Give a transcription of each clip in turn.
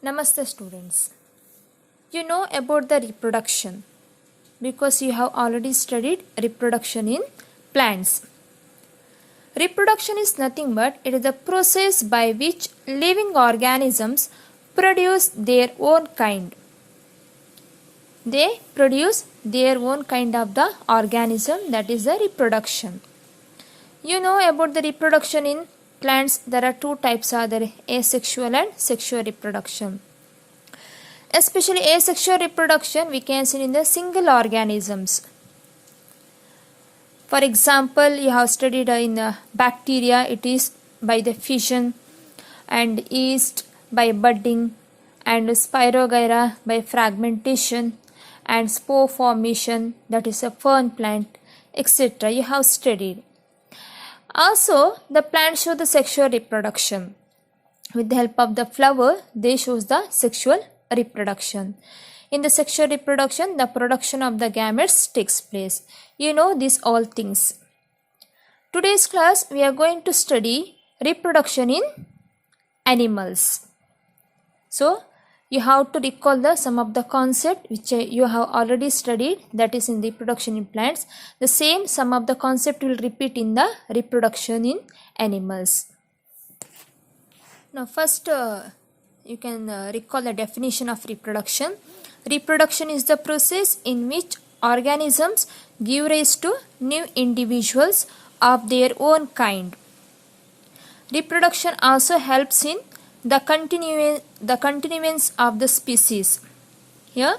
Namaste students. You know about the reproduction because you have already studied reproduction in plants. Reproduction is nothing but it is the process by which living organisms produce their own kind. They produce their own kind of the organism, that is the reproduction. You know about the reproduction in plants. There are two types, are there asexual and sexual reproduction. Especially asexual reproduction we can see in the single organisms. For example, you have studied in bacteria, it is by the fission, and yeast by budding, and spirogyra by fragmentation, and spore formation, that is a fern plant, etc. You have studied. Also, the plants show the sexual reproduction. With the help of the flower, they show the sexual reproduction. In the sexual reproduction, the production of the gametes takes place. You know these all things. Today's class, we are going to study reproduction in animals. So, you have to recall some of the concept which you have already studied, that is in reproduction in plants. The same some of the concept will repeat in the reproduction in animals. Now first you can recall the definition of reproduction. Reproduction is the process in which organisms give rise to new individuals of their own kind. Reproduction also helps in the continuance of the species. Here,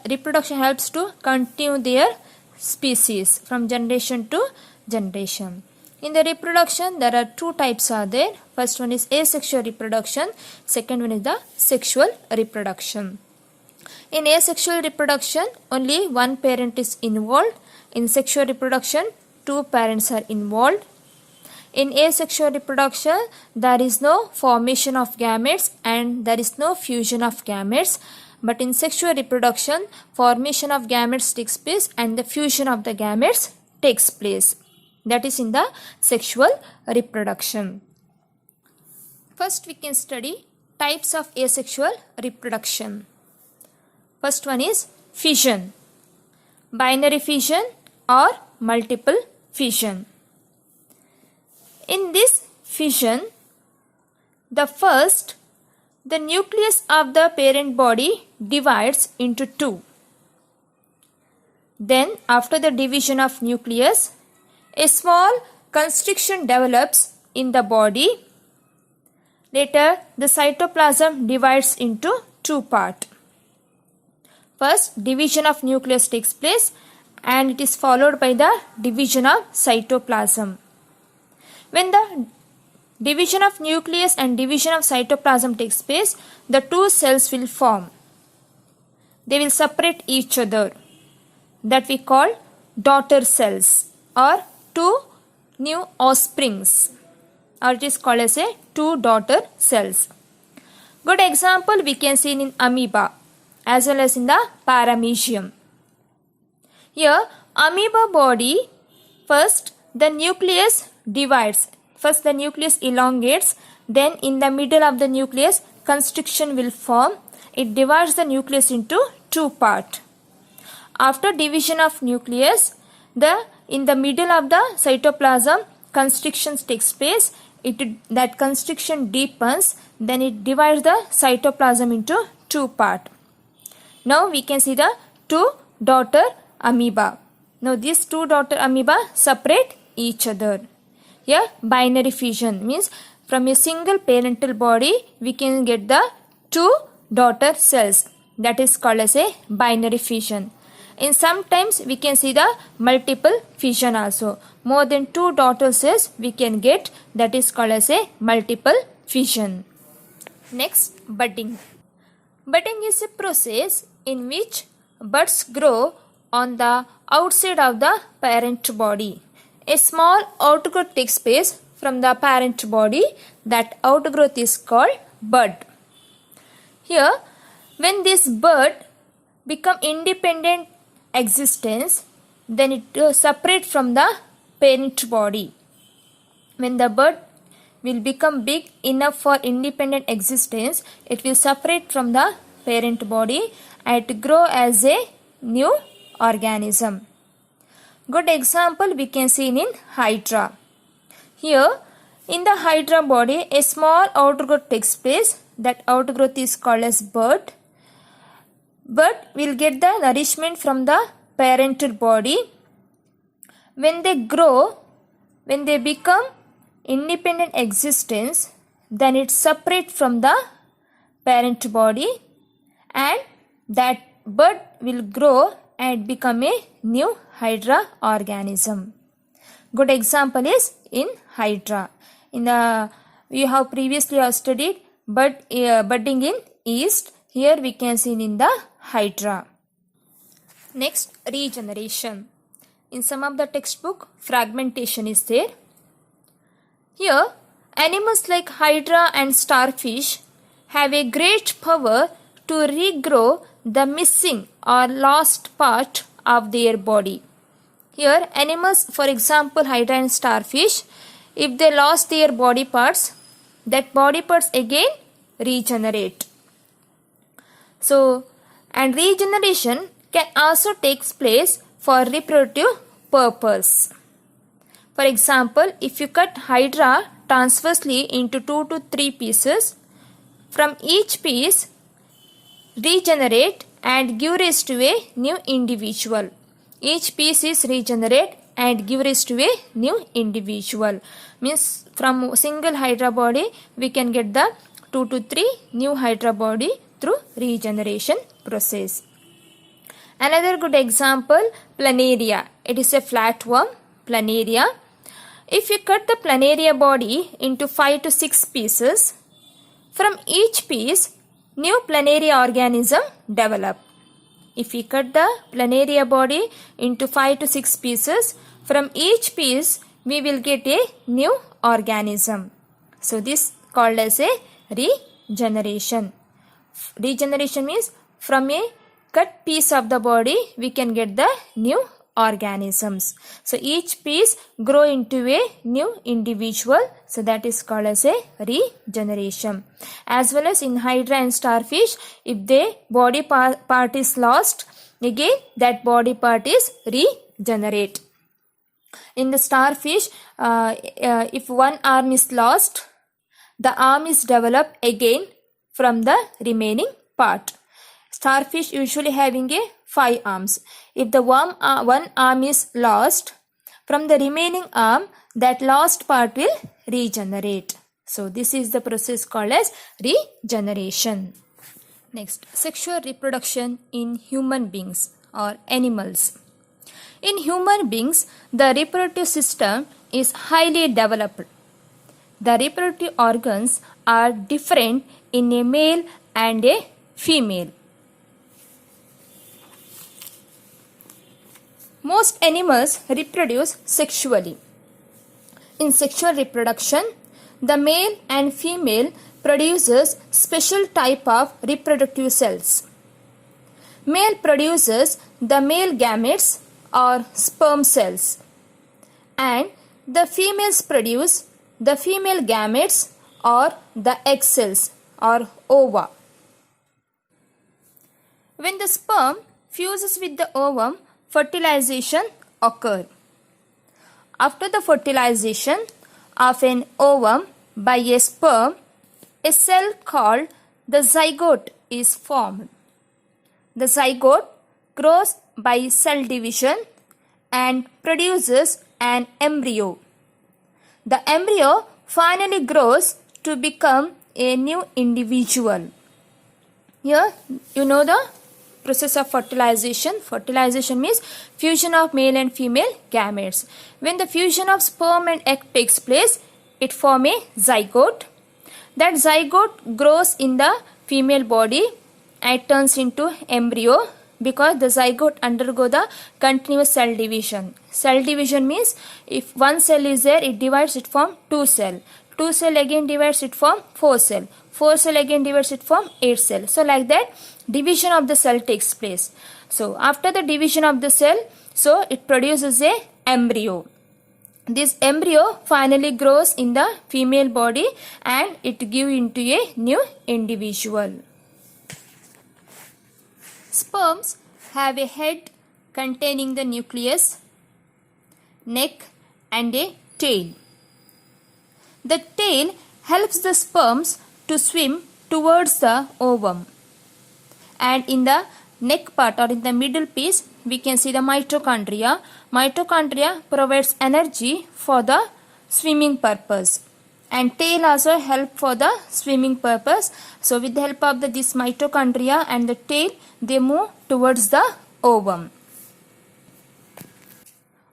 reproduction helps to continue their species from generation to generation. In the reproduction, there are two types are there. First one is asexual reproduction. Second one is the sexual reproduction. In asexual reproduction, only one parent is involved. In sexual reproduction, two parents are involved. In asexual reproduction, there is no formation of gametes and there is no fusion of gametes. But in sexual reproduction, formation of gametes takes place and the fusion of the gametes takes place. That is in the sexual reproduction. First, we can study types of asexual reproduction. First one is fission, binary fission or multiple fission. In this fission, the nucleus of the parent body divides into two. Then, after the division of nucleus, a small constriction develops in the body. Later, the cytoplasm divides into two parts. First, division of nucleus takes place and it is followed by the division of cytoplasm. When the division of nucleus and division of cytoplasm takes place, the two cells will form. They will separate each other. That we call daughter cells or two new offsprings, or it is called as a two daughter cells. Good example we can see in amoeba as well as in the paramecium. Here, amoeba body, first the nucleus divides. First the nucleus elongates, then in the middle of the nucleus constriction will form. It divides the nucleus into two parts. After division of nucleus, in the middle of the cytoplasm constriction takes place. That constriction deepens, then it divides the cytoplasm into two parts. Now we can see the two daughter amoeba. Now these two daughter amoeba separate each other. Here binary fission means from a single parental body we can get the two daughter cells. That is called as a binary fission. In sometimes we can see the multiple fission also. More than two daughter cells we can get, that is called as a multiple fission. Next, budding. Budding is a process in which buds grow on the outside of the parent body. A small outgrowth takes place from the parent body. That outgrowth is called bud. Here, when this bud become independent existence, then it separate from the parent body. When the bud will become big enough for independent existence, it will separate from the parent body and grow as a new organism. Good example we can see in hydra. Here in the hydra body, a small outgrowth takes place. That outgrowth is called as bud. Bud will get the nourishment from the parental body. When they grow, when they become independent existence, then it separates from the parent body and that bud will grow and become a new hydra organism. Good example is in hydra. We have previously studied budding in yeast. Here we can see in the hydra. Next, regeneration. In some of the textbook, fragmentation is there. Here, animals like hydra and starfish have a great power to regrow the missing or lost part of their body. Here, animals, for example, hydra and starfish, if they lost their body parts, that body parts again regenerate. So, and regeneration can also take place for reproductive purpose. For example, if you cut hydra transversely into 2 to 3 pieces, from each piece regenerate and give rise to a new individual. Each piece is regenerate and give rise to a new individual. Means from single hydra body we can get the 2 to 3 new hydra body through regeneration process. Another good example, planaria. It is a flatworm, planaria. If you cut the planaria body into 5 to 6 pieces, from each piece new planaria organism develop. If we cut the planaria body into 5 to 6 pieces, from each piece we will get a new organism. So this called as a regeneration. Regeneration means from a cut piece of the body we can get the new organisms. So each piece grow into a new individual. So that is called as a regeneration. As well as in hydra and starfish, if the body part is lost, again that body part is regenerate. In the starfish, if one arm is lost, the arm is developed again from the remaining part. Starfish usually having a 5 arms. If the one arm is lost, from the remaining arm, that lost part will regenerate. So this is the process called as regeneration. Next, sexual reproduction in human beings or animals. In human beings, the reproductive system is highly developed. The reproductive organs are different in a male and a female. Most animals reproduce sexually. In sexual reproduction, the male and female produces special type of reproductive cells. Male produces the male gametes or sperm cells, and the females produce the female gametes or the egg cells or ova. When the sperm fuses with the ovum, fertilization occurs. After the fertilization of an ovum by a sperm, a cell called the zygote is formed. The zygote grows by cell division and produces an embryo. The embryo finally grows to become a new individual. Here you know the process of fertilization. Fertilization means fusion of male and female gametes. When the fusion of sperm and egg takes place, it forms a zygote. That zygote grows in the female body and turns into embryo, because the zygote undergo the continuous cell division. Cell division means if one cell is there, it divides it from 2 cells. 2 cell again divides it from 4 cell. 4 cell again divides it from 8 cell. So like that division of the cell takes place. So after the division of the cell, so it produces a embryo. This embryo finally grows in the female body and it gives into a new individual. Sperms have a head containing the nucleus, neck and a tail. The tail helps the sperms to swim towards the ovum. And in the neck part or in the middle piece, we can see the mitochondria. Mitochondria provides energy for the swimming purpose. And tail also help for the swimming purpose. So with the help of this mitochondria and the tail, they move towards the ovum.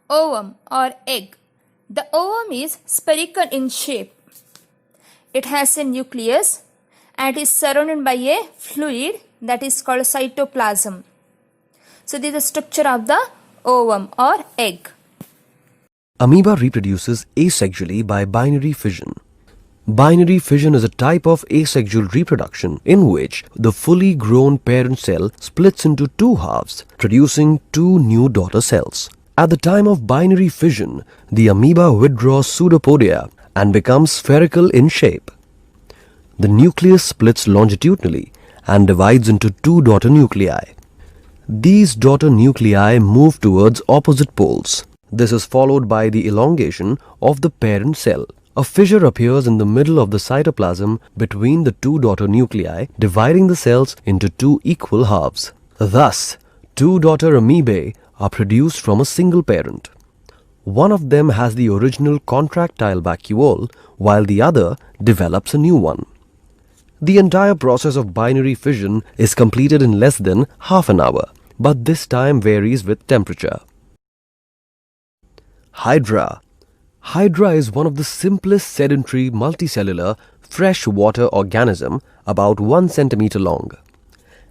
Ovum or egg. The ovum is spherical in shape. It has a nucleus and is surrounded by a fluid that is called cytoplasm. So this is the structure of the ovum or egg. Amoeba reproduces asexually by binary fission. Binary fission is a type of asexual reproduction in which the fully grown parent cell splits into two halves, producing two new daughter cells. At the time of binary fission, the amoeba withdraws pseudopodia and becomes spherical in shape. The nucleus splits longitudinally and divides into two daughter nuclei. These daughter nuclei move towards opposite poles. This is followed by the elongation of the parent cell. A fissure appears in the middle of the cytoplasm between the two daughter nuclei, dividing the cells into two equal halves. Thus, two daughter amoebae are produced from a single parent. One of them has the original contractile vacuole, while the other develops a new one. The entire process of binary fission is completed in less than half an hour, but this time varies with temperature. Hydra. Hydra is one of the simplest sedentary multicellular freshwater organism, about 1 centimeter long.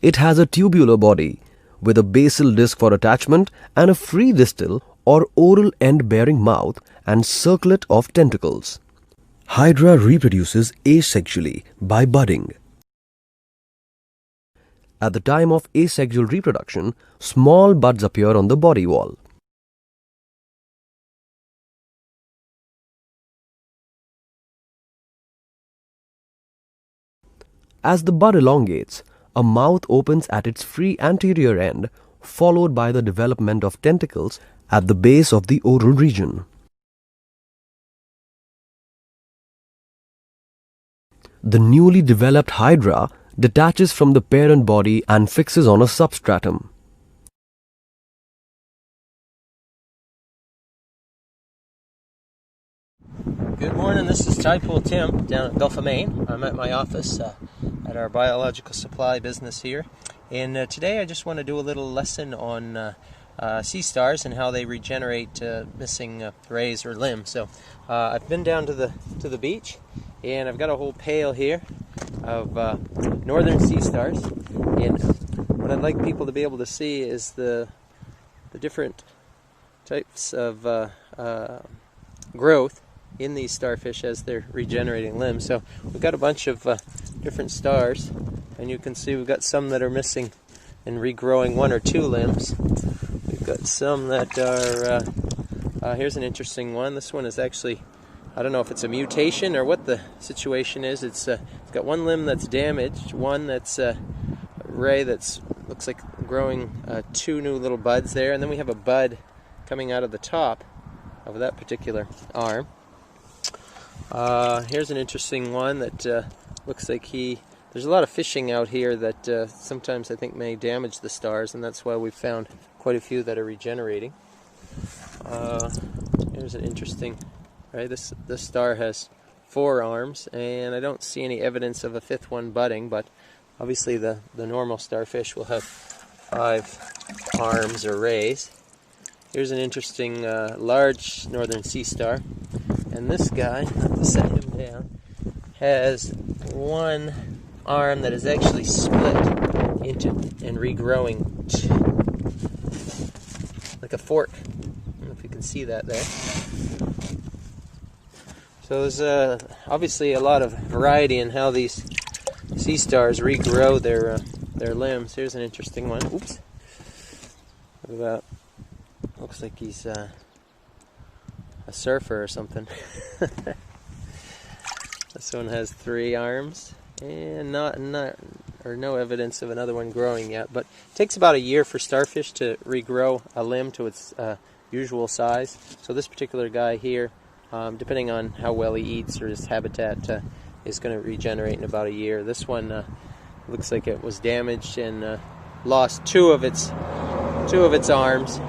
It has a tubular body with a basal disc for attachment and a free distal or oral end-bearing mouth and circlet of tentacles. Hydra reproduces asexually by budding. At the time of asexual reproduction, small buds appear on the body wall. As the bud elongates, a mouth opens at its free anterior end, followed by the development of tentacles at the base of the oral region. The newly developed hydra detaches from the parent body and fixes on a substratum. Good morning, this is Tide Pool Tim down at Gulf of Maine. I'm at my office at our biological supply business here. And today I just want to do a little lesson on sea stars and how they regenerate missing rays or limbs. So I've been down to the beach, and I've got a whole pail here of northern sea stars. And what I'd like people to be able to see is the different types of growth in these starfish as they're regenerating limbs. So we've got a bunch of different stars, and you can see we've got some that are missing and regrowing 1 or 2 limbs. We've got some that are here's an interesting one. This one is actually, I don't know if it's a mutation or what the situation is. It's got 1 limb that's damaged, one that's a ray that's looks like growing 2 new little buds there, and then we have a bud coming out of the top of that particular arm. Here's an interesting one that looks like there's a lot of fishing out here that sometimes I think may damage the stars, and that's why we've found quite a few that are regenerating. Here's an interesting, right? This star has 4 arms, and I don't see any evidence of a 5th one budding, but obviously the normal starfish will have 5 arms or rays. Here's an interesting large northern sea star, and this guy, I have to set him down, has 1 arm that is actually split into and regrowing like a fork. I don't know if you can see that there. So there's obviously a lot of variety in how these sea stars regrow their limbs. Here's an interesting one. Oops. What about? Looks like he's a surfer or something. This one has 3 arms, and no evidence of another one growing yet. But it takes about a year for starfish to regrow a limb to its usual size. So this particular guy here, depending on how well he eats or his habitat, is going to regenerate in about a year. This one looks like it was damaged and lost two of its arms.